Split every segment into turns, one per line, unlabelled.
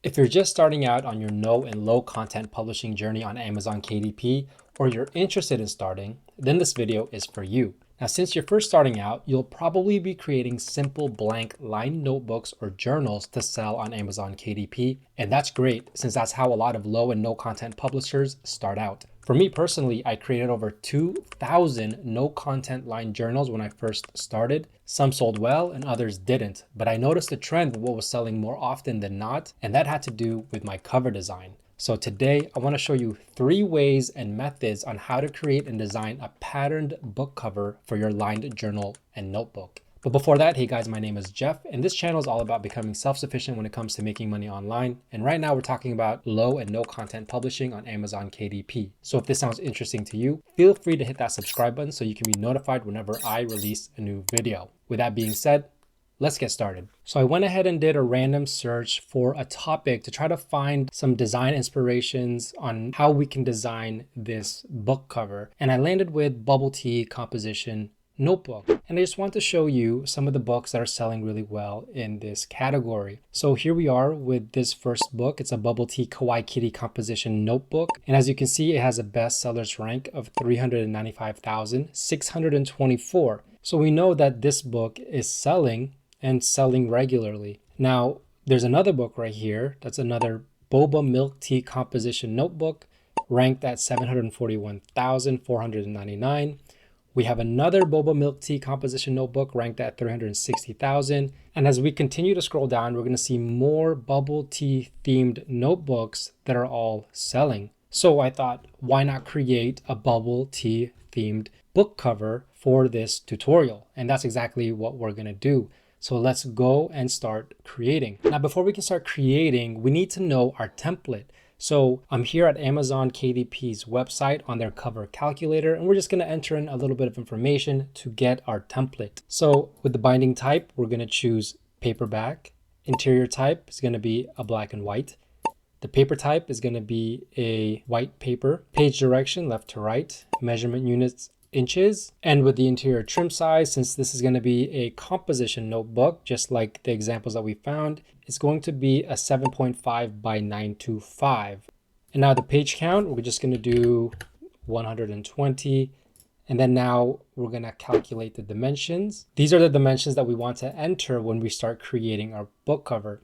If you're just starting out on your no and low content publishing journey on Amazon KDP, or you're interested in starting, then this video is for you. Now, since you're first starting out, you'll probably be creating simple blank line notebooks or journals to sell on Amazon KDP. And that's great, since that's how a lot of low and no content publishers start out. For me personally, I created over 2,000 no content line journals when I first started. Some sold well and others didn't, but I noticed a trend of what was selling more often than not, and that had to do with my cover design. So today I want to show you 3 ways and methods on how to create and design a patterned book cover for your lined journal and notebook. But before that, hey guys, my name is Jeff, and this channel is all about becoming self-sufficient when it comes to making money online. And right now we're talking about low and no content publishing on Amazon KDP. So if this sounds interesting to you, feel free to hit that subscribe button so you can be notified whenever I release a new video. With that being said, let's get started. So I went ahead and did a random search for a topic to try to find some design inspirations on how we can design this book cover. And I landed with bubble tea composition notebook. And I just want to show you some of the books that are selling really well in this category. So here we are with this first book. It's a bubble tea kawaii kitty composition notebook. And as you can see, it has a bestsellers rank of 395,624. So we know that this book is selling and selling regularly. Now, there's another book right here. That's another boba milk tea composition notebook ranked at 741,499. We have another boba milk tea composition notebook ranked at 360,000. And as we continue to scroll down, we're going to see more bubble tea themed notebooks that are all selling. So I thought, why not create a bubble tea themed book cover for this tutorial? And that's exactly what we're going to do. So let's go and start creating. Now, before we can start creating, we need to know our template. So I'm here at Amazon KDP's website on their cover calculator, and we're just going to enter in a little bit of information to get our template. So with the binding type, we're going to choose paperback. Interior type is going to be a black and white. The paper type is going to be a white paper. Page direction, left to right. Measurement units, inches. And with the interior trim size, since this is going to be a composition notebook, just like the examples that we found, it's going to be a 7.5 by 925. And now the page count, we're just going to do 120. And then now we're going to calculate the dimensions. These are the dimensions that we want to enter when we start creating our book cover.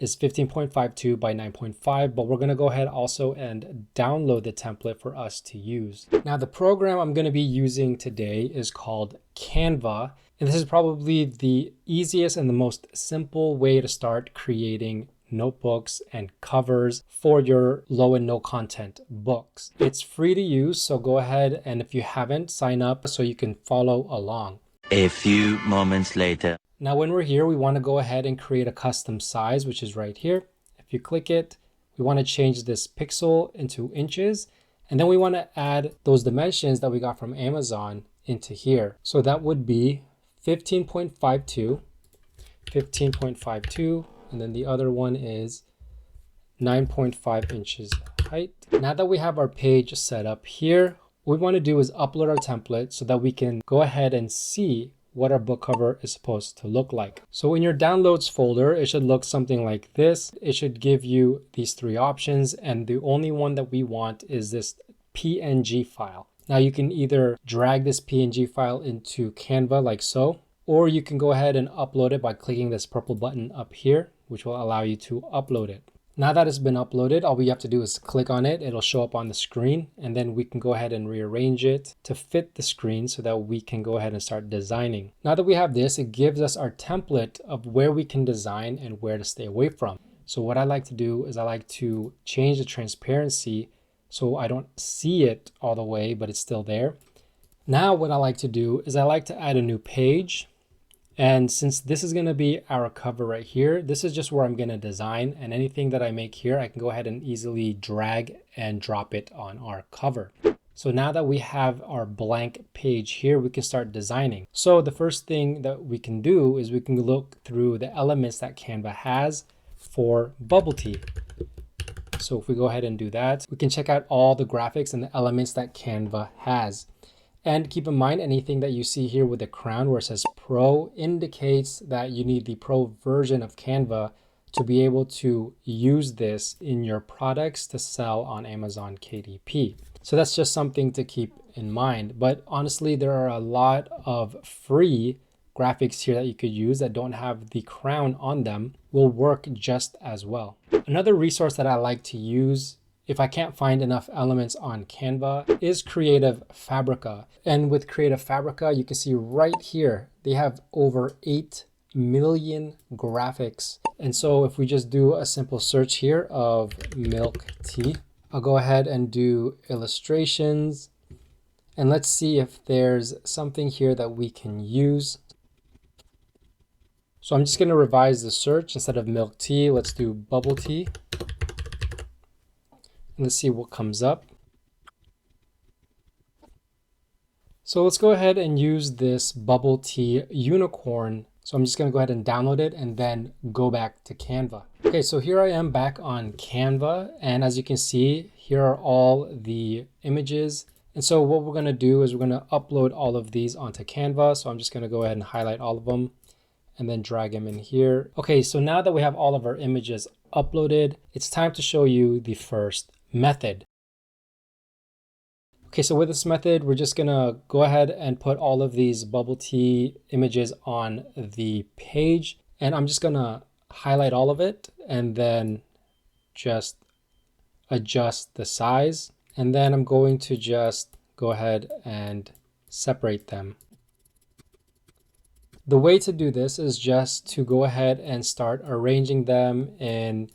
Is 15.52 by 9.5, but we're going to go ahead also and download the template for us to use. Now, the program I'm going to be using today is called Canva, and this is probably the easiest and the most simple way to start creating notebooks and covers for your low and no content books. It's free to use, so go ahead and if you haven't, sign up so you can follow along.
A few moments later.
Now, when we're here, we want to go ahead and create a custom size, which is right here. If you click it, we want to change this pixel into inches, and then we want to add those dimensions that we got from Amazon into here. So that would be 15.52, 15.52, and then the other one is 9.5 inches height. Now that we have our page set up here, what we want to do is upload our template so that we can go ahead and see what our book cover is supposed to look like. So in your downloads folder, it should look something like this. It should give you these 3 options, and the only one that we want is this PNG file. Now you can either drag this PNG file into Canva like so, or you can go ahead and upload it by clicking this purple button up here, which will allow you to upload it. Now that it's been uploaded, all we have to do is click on it. It'll show up on the screen, and then we can go ahead and rearrange it to fit the screen so that we can go ahead and start designing. Now that we have this, it gives us our template of where we can design and where to stay away from. So what I like to do is I like to change the transparency so I don't see it all the way, but it's still there. Now what I like to do is I like to add a new page. And since this is going to be our cover right here, this is just where I'm going to design, and anything that I make here, I can go ahead and easily drag and drop it on our cover. So now that we have our blank page here, we can start designing. So the first thing that we can do is we can look through the elements that Canva has for bubble tea. So if we go ahead and do that, we can check out all the graphics and the elements that Canva has. And keep in mind, anything that you see here with the crown where it says Pro indicates that you need the Pro version of Canva to be able to use this in your products to sell on Amazon KDP. So that's just something to keep in mind. But honestly, there are a lot of free graphics here that you could use that don't have the crown on them, will work just as well. Another resource that I like to use if I can't find enough elements on Canva is Creative Fabrica. And with Creative Fabrica, you can see right here, they have over 8 million graphics. And so if we just do a simple search here of milk tea, I'll go ahead and do illustrations. And let's see if there's something here that we can use. So I'm just going to revise the search. Instead of milk tea, let's do bubble tea. And let's see what comes up. So let's go ahead and use this bubble tea unicorn. So I'm just going to go ahead and download it and then go back to Canva. Okay, so here I am back on Canva. And as you can see, here are all the images. And so what we're going to do is we're going to upload all of these onto Canva. So I'm just going to go ahead and highlight all of them and then drag them in here. Okay, so now that we have all of our images uploaded, it's time to show you the first method. Okay, so with this method, we're just gonna go ahead and put all of these bubble tea images on the page. And I'm just gonna highlight all of it and then just adjust the size. And then I'm going to just go ahead and separate them. The way to do this is just to go ahead and start arranging them in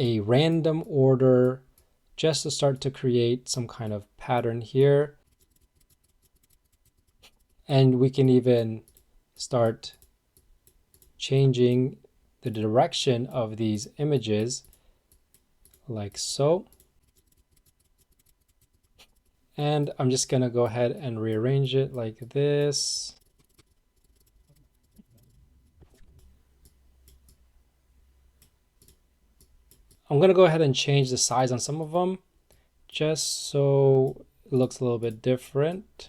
a random order, just to start to create some kind of pattern here. And we can even start changing the direction of these images like so. And I'm just going to go ahead and rearrange it like this. I'm going to go ahead and change the size on some of them just so it looks a little bit different.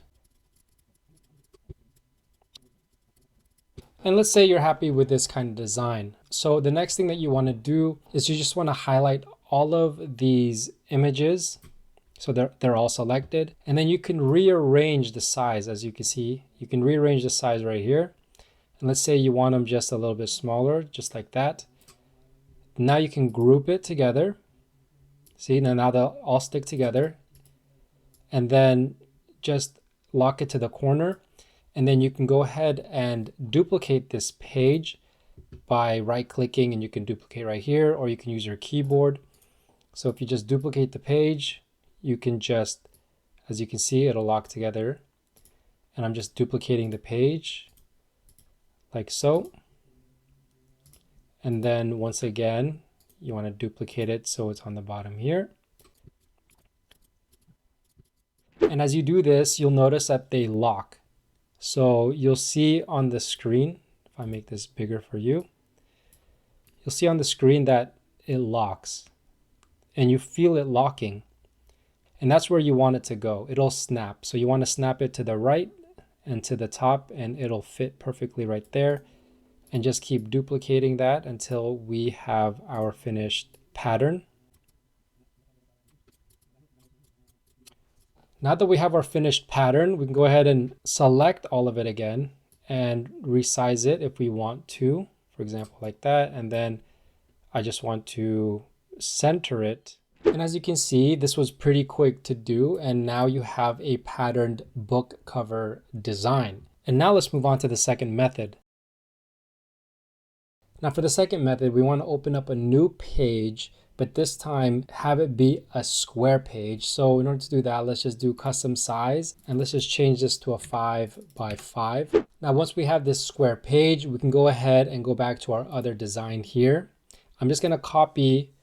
And let's say you're happy with this kind of design. So the next thing that you want to do is you just want to highlight all of these images. So they're all selected. And then you can rearrange the size. As you can see, you can rearrange the size right here. And let's say you want them just a little bit smaller, just like that. Now you can group it together. See, now they'll all stick together. And then just lock it to the corner. And then you can go ahead and duplicate this page by right-clicking, and you can duplicate right here, or you can use your keyboard. So if you just duplicate the page, you can just, as you can see, it'll lock together. And I'm just duplicating the page like so. And then once again, you want to duplicate it so it's on the bottom here. And as you do this, you'll notice that they lock. So you'll see on the screen, if I make this bigger for you, you'll see on the screen that it locks and you feel it locking. And that's where you want it to go. It'll snap. So you want to snap it to the right and to the top, and it'll fit perfectly right there. And just keep duplicating that until we have our finished pattern. Now that we have our finished pattern, we can go ahead and select all of it again and resize it if we want to, for example, like that. And then I just want to center it. And as you can see, this was pretty quick to do. And now you have a patterned book cover design. And now let's move on to the second method. Now for the second method, we want to open up a new page, but this time have it be a square page. So in order to do that, let's just do custom size, and let's just change this to a 5 by 5. Now once we have this square page, we can go ahead and go back to our other design here. I'm just going to copy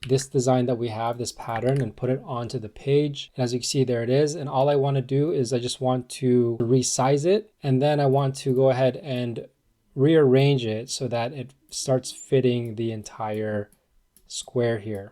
this design that we have, this pattern, and put it onto the page. And as you can see, there it is. And all I want to do is I just want to resize it, and then I want to go ahead and rearrange it so that it starts fitting the entire square here.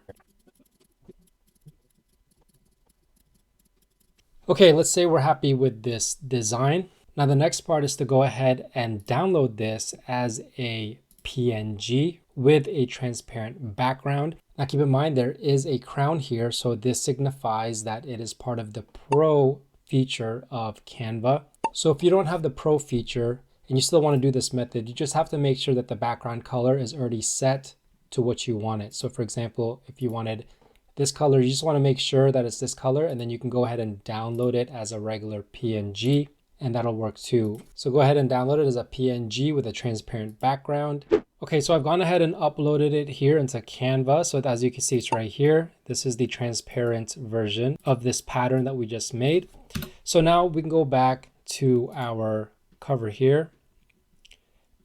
Okay, let's say we're happy with this design. Now the next part is to go ahead and download this as a PNG with a transparent background. Now keep in mind there is a crown here, so this signifies that it is part of the Pro feature of Canva. So if you don't have the Pro feature and you still want to do this method, you just have to make sure that the background color is already set to what you want it. So for example, if you wanted this color, you just want to make sure that it's this color, and then you can go ahead and download it as a regular PNG, and that'll work too. So go ahead and download it as a PNG with a transparent background. Okay, so I've gone ahead and uploaded it here into Canva. So as you can see, it's right here. This is the transparent version of this pattern that we just made. So now we can go back to our cover here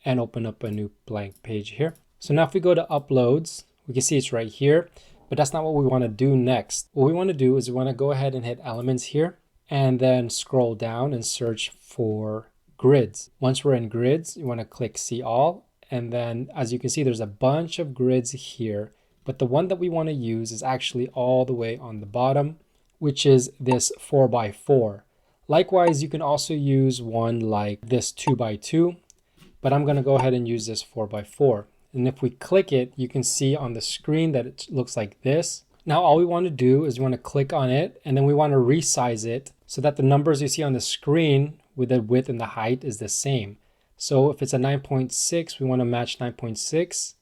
and open up a new blank page here. So now if we go to uploads, we can see it's right here, but that's not what we want to do next. What we want to do is we want to go ahead and hit elements here and then scroll down and search for grids. Once we're in grids, you want to click see all. And then as you can see, there's a bunch of grids here, but the one that we want to use is actually all the way on the bottom, which is this 4x4. Likewise, you can also use one like this 2x2, but I'm going to go ahead and use this 4x4. And if we click it, you can see on the screen that it looks like this. Now all we want to do is we want to click on it, and then we want to resize it so that the numbers you see on the screen with the width and the height is the same. So if it's a 9.6, we want to match 9.6,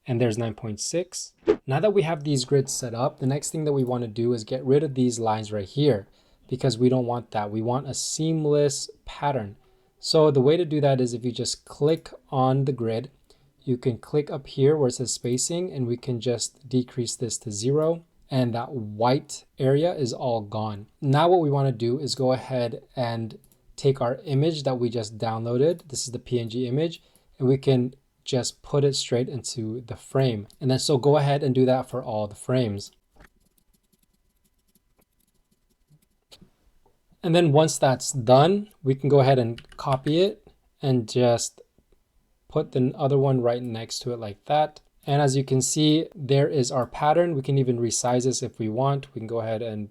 and there's 9.6. Now that we have these grids set up, the next thing that we want to do is get rid of these lines right here, because we don't want that. We want a seamless pattern. So the way to do that is if you just click on the grid, you can click up here where it says spacing, and we can just decrease this to 0, and that white area is all gone. Now what we want to do is go ahead and take our image that we just downloaded. This is the PNG image, and we can just put it straight into the frame. And then so go ahead and do that for all the frames. And then once that's done, we can go ahead and copy it and just put the other one right next to it like that. And as you can see, there is our pattern. We can even resize this if we want. We can go ahead and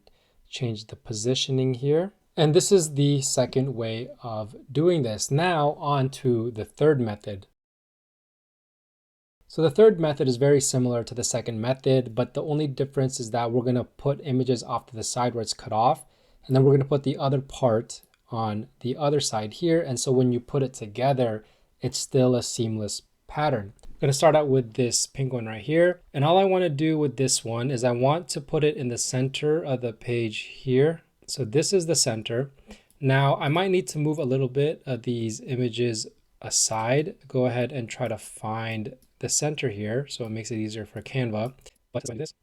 change the positioning here. And this is the second way of doing this. Now on to the third method. So the third method is very similar to the second method, but the only difference is that we're going to put images off to the side where it's cut off, and then we're going to put the other part on the other side here. And so when you put it together, it's still a seamless pattern. I'm going to start out with this pink one right here. And all I want to do with this one is I want to put it in the center of the page here. So this is the center. Now I might need to move a little bit of these images aside. Go ahead and try to find the center here, so it makes it easier for Canva. But like this.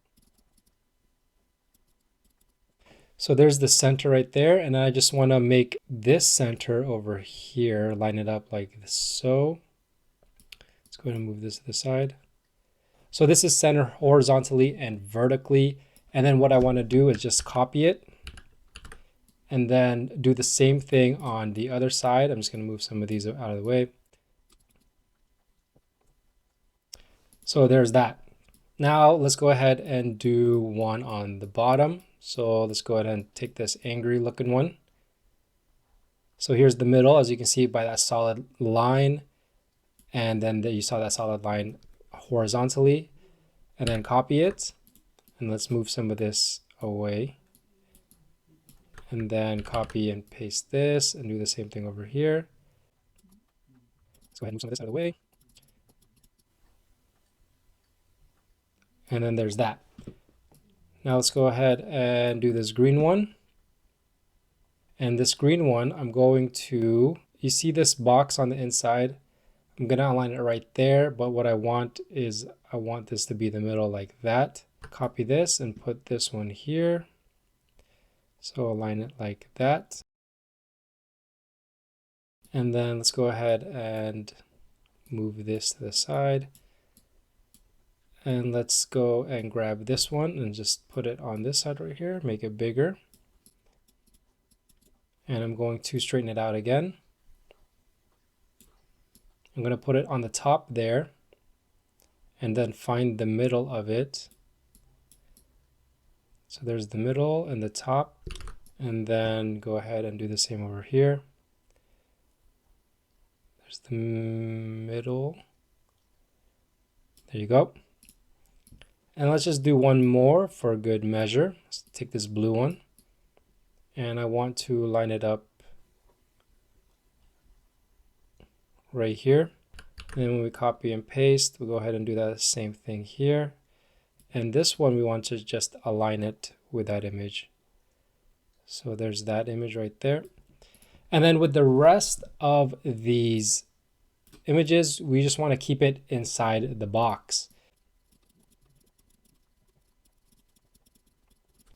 So there's the center right there, and I just want to make this center over here, line it up like so. Let's go ahead and move this to the side. So this is center horizontally and vertically, and then what I want to do is just copy it and then do the same thing on the other side. I'm just going to move some of these out of the way. So there's that. Now let's go ahead and do one on the bottom. So let's go ahead and take this angry looking one. So here's the middle, as you can see by that solid line. And then you saw that solid line horizontally, and then copy it. And let's move some of this away. And then copy and paste this and do the same thing over here. Let's go ahead and move some of this out of the way. And then there's that. Now let's go ahead and do this green one. And this green one, I'm going to, you see this box on the inside? I'm going to align it right there. But what I want is, I want this to be the middle like that. Copy this and put this one here. So align it like that. And then let's go ahead and move this to the side. And let's go and grab this one and just put it on this side right here, make it bigger. And I'm going to straighten it out again. I'm going to put it on the top there and then find the middle of it. So there's the middle and the top, and then go ahead and do the same over here. There's the middle There you go. And let's just do one more for good measure. Let's take this blue one. And I want to line it up right here. And then when we copy and paste, we'll go ahead and do that same thing here. And this one, we want to just align it with that image. So there's that image right there. And then with the rest of these images, we just want to keep it inside the box.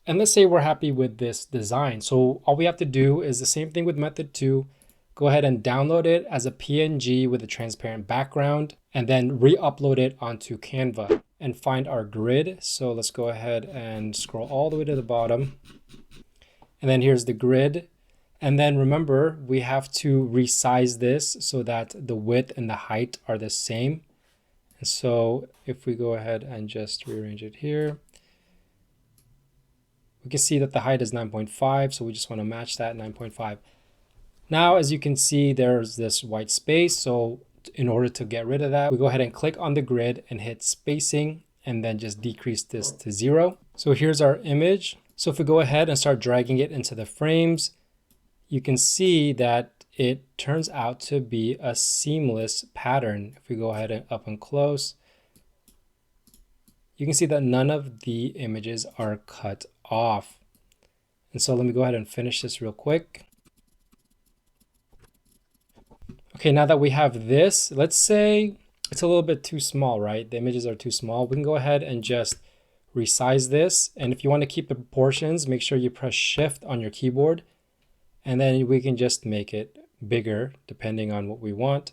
And let's say we're happy with this design. So all we have to do is the same thing with method 2. Go ahead and download it as a PNG with a transparent background and then re-upload it onto Canva and find our grid. So let's go ahead and scroll all the way to the bottom. And then here's the grid. And then remember, we have to resize this so that the width and the height are the same. And so if we go ahead and just rearrange it here, we can see that the height is 9.5. So we just want to match that 9.5. Now, as you can see, there's this white space. So in order to get rid of that, we go ahead and click on the grid and hit spacing and then just decrease this to 0. So here's our image. So if we go ahead and start dragging it into the frames, you can see that it turns out to be a seamless pattern. If we go ahead and up and close, you can see that none of the images are cut off. And so let me go ahead and finish this real quick. Okay, now that we have this, let's say it's a little bit too small, right? The images are too small. We can go ahead and just resize this. And if you want to keep the proportions, make sure you press Shift on your keyboard. And then we can just make it bigger depending on what we want.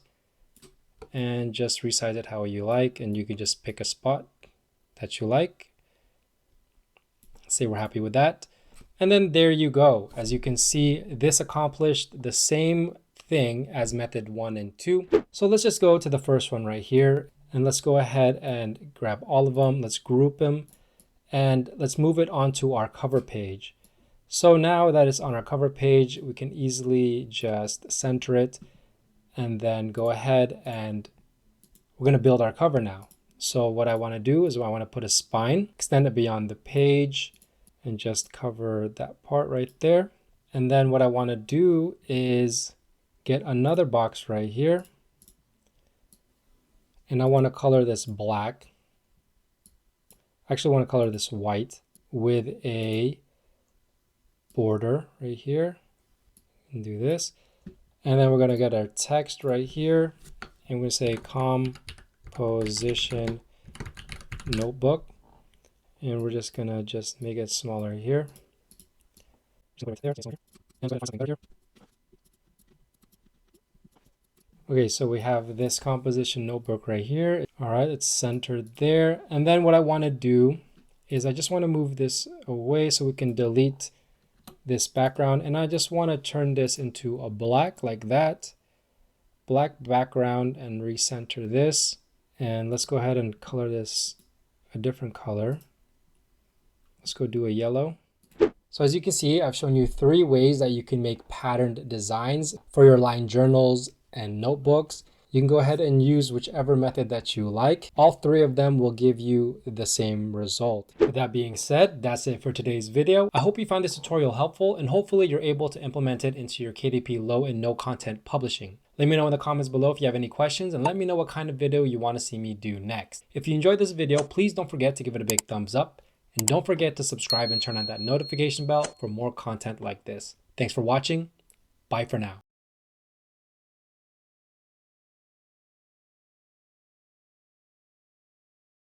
And just resize it how you like. And you can just pick a spot that you like. Let's say we're happy with that. And then there you go. As you can see, this accomplished the same thing as method 1 and 2. So let's just go to the first one right here. And let's go ahead and grab all of them. Let's group them. And let's move it onto our cover page. So now that it's on our cover page, we can easily just center it and then go ahead and we're going to build our cover now. So what I want to do is I want to put a spine, extend it beyond the page and just cover that part right there. And then what I want to do is get another box right here. And I want to color this black. I actually want to color this white with a border right here and do this. And then we're going to get our text right here and we'll say composition notebook. And we're just going to just make it smaller here. Okay, so we have this composition notebook right here. All right, it's centered there. And then what I want to do is I just want to move this away so we can delete this background. And I just want to turn this into a black like that. Black background and recenter this. And let's go ahead and color this a different color. Let's go do a yellow. So as you can see, I've shown you 3 ways that you can make patterned designs for your line journals and notebooks. You can go ahead and use whichever method that you like. All 3 of them will give you the same result. With that being said, that's it for today's video. I hope you found this tutorial helpful and hopefully you're able to implement it into your KDP low and no content publishing. Let me know in the comments below if you have any questions and let me know what kind of video you want to see me do next. If you enjoyed this video, please don't forget to give it a big thumbs up and don't forget to subscribe and turn on that notification bell for more content like this. Thanks for watching. Bye for now.